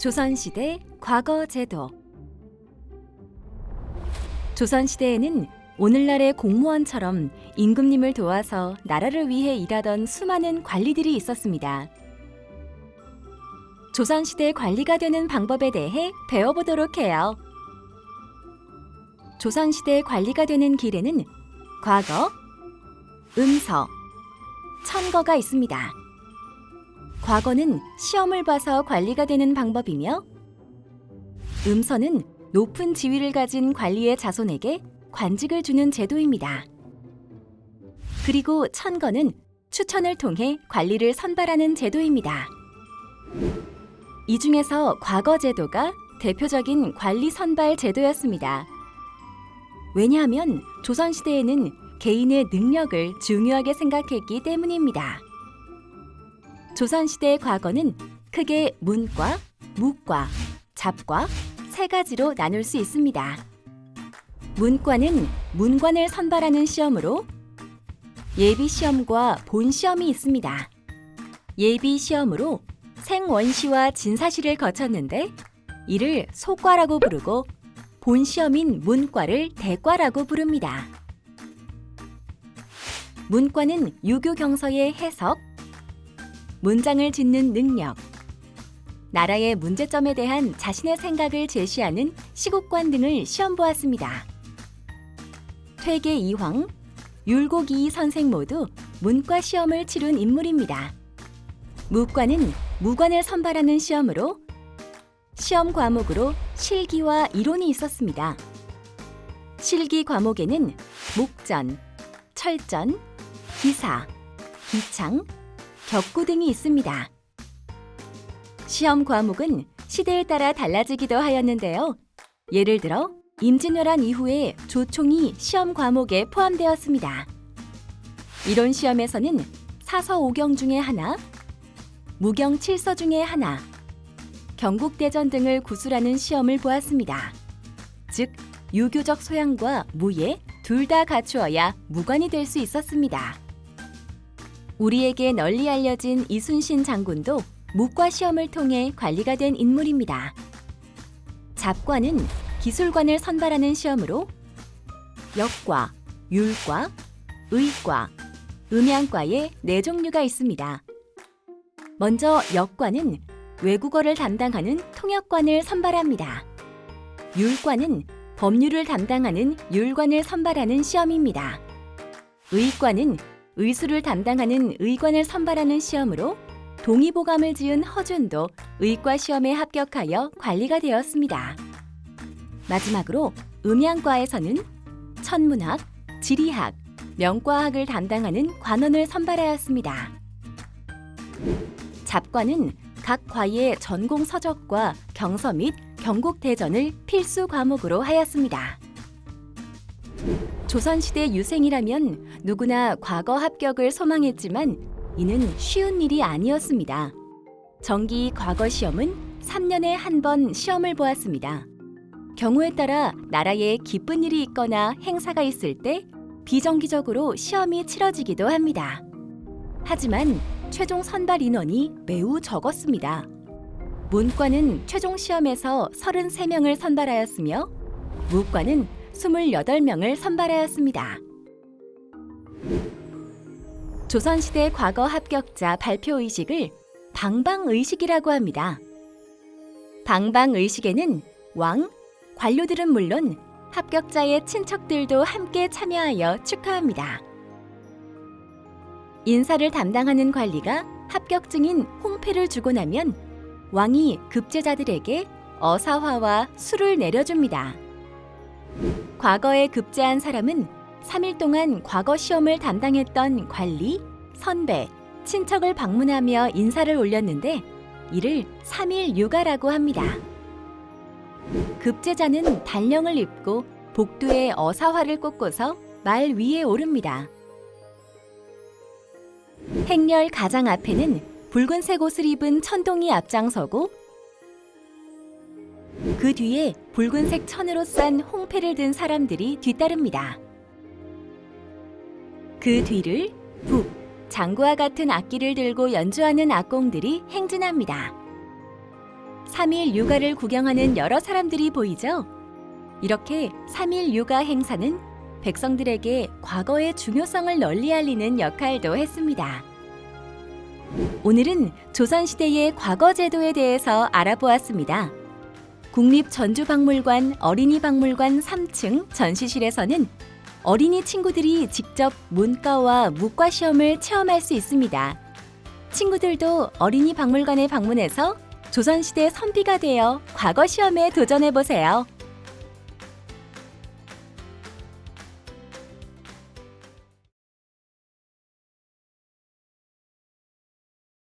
조선시대 과거 제도. 조선시대에는 오늘날의 공무원처럼 임금님을 도와서 나라를 위해 일하던 수많은 관리들이 있었습니다. 조선시대 관리가 되는 방법에 대해 배워보도록 해요. 조선시대 관리가 되는 길에는 과거, 음서, 천거가 있습니다. 과거는 시험을 봐서 관리가 되는 방법이며, 음서는 높은 지위를 가진 관리의 자손에게 관직을 주는 제도입니다. 그리고 천거는 추천을 통해 관리를 선발하는 제도입니다. 이 중에서 과거 제도가 대표적인 관리 선발 제도였습니다. 왜냐하면 조선시대에는 개인의 능력을 중요하게 생각했기 때문입니다. 조선시대의 과거는 크게 문과, 무과, 잡과 세 가지로 나눌 수 있습니다. 문과는 문관을 선발하는 시험으로 예비시험과 본시험이 있습니다. 예비시험으로 생원시와 진사시를 거쳤는데 이를 소과라고 부르고, 본시험인 문과를 대과라고 부릅니다. 문과는 유교 경서의 해석, 문장을 짓는 능력, 나라의 문제점에 대한 자신의 생각을 제시하는 시국관 등을 시험 보았습니다. 퇴계 이황, 율곡이 선생 모두 문과 시험을 치룬 인물입니다. 무과는 무관을 선발하는 시험으로 시험 과목으로 실기와 이론이 있었습니다. 실기 과목에는 목전, 철전, 기사, 기창, 격구 등이 있습니다. 시험 과목은 시대에 따라 달라지기도 하였는데요. 예를 들어 임진왜란 이후에 조총이 시험 과목에 포함되었습니다. 이론 시험에서는 사서 5경 중에 하나, 무경 7서 중에 하나, 경국대전 등을 구술하는 시험을 보았습니다. 즉, 유교적 소양과 무예 둘 다 갖추어야 무관이 될 수 있었습니다. 우리에게 널리 알려진 이순신 장군도 무과 시험을 통해 관리가 된 인물입니다. 잡과는 기술관을 선발하는 시험으로 역과, 율과, 의과, 음양과의 네 종류가 있습니다. 먼저 역과는 외국어를 담당하는 통역관을 선발합니다. 율과는 법률을 담당하는 율관을 선발하는 시험입니다. 의과는 의술을 담당하는 의관을 선발하는 시험으로 동의보감을 지은 허준도 의과 시험에 합격하여 관리가 되었습니다. 마지막으로 음양과에서는 천문학, 지리학, 명과학을 담당하는 관원을 선발하였습니다. 잡과는 각 과의 전공 서적과 경서 및 경국대전을 필수 과목으로 하였습니다. 조선시대 유생이라면 누구나 과거 합격을 소망했지만 이는 쉬운 일이 아니었습니다. 정기 과거 시험은 3년에 한 번 시험을 보았습니다. 경우에 따라 나라에 기쁜 일이 있거나 행사가 있을 때 비정기적으로 시험이 치러지기도 합니다. 하지만 최종 선발 인원이 매우 적었습니다. 문과는 최종 시험에서 33명을 선발하였으며 무과는 28명을 선발하였습니다. 조선시대 과거 합격자 발표의식을 방방의식이라고 합니다. 방방의식에는 왕, 관료들은 물론 합격자의 친척들도 함께 참여하여 축하합니다. 인사를 담당하는 관리가 합격증인 홍패를 주고 나면 왕이 급제자들에게 어사화와 술을 내려줍니다. 과거에 급제한 사람은 3일 동안 과거 시험을 담당했던 관리, 선배, 친척을 방문하며 인사를 올렸는데 이를 3일 유가라고 합니다. 급제자는 단령을 입고 복두에 어사화를 꽂고서 말 위에 오릅니다. 행렬 가장 앞에는 붉은색 옷을 입은 천동이 앞장서고 그 뒤에 붉은색 천으로 싼 홍패를 든 사람들이 뒤따릅니다. 그 뒤를 북, 장구와 같은 악기를 들고 연주하는 악공들이 행진합니다. 3일 육아를 구경하는 여러 사람들이 보이죠? 이렇게 3일 육아 행사는 백성들에게 과거의 중요성을 널리 알리는 역할도 했습니다. 오늘은 조선시대의 과거 제도에 대해서 알아보았습니다. 국립전주박물관 어린이박물관 3층 전시실에서는 어린이 친구들이 직접 문과와 무과 시험을 체험할 수 있습니다. 친구들도 어린이 박물관에 방문해서 조선시대 선비가 되어 과거 시험에 도전해보세요.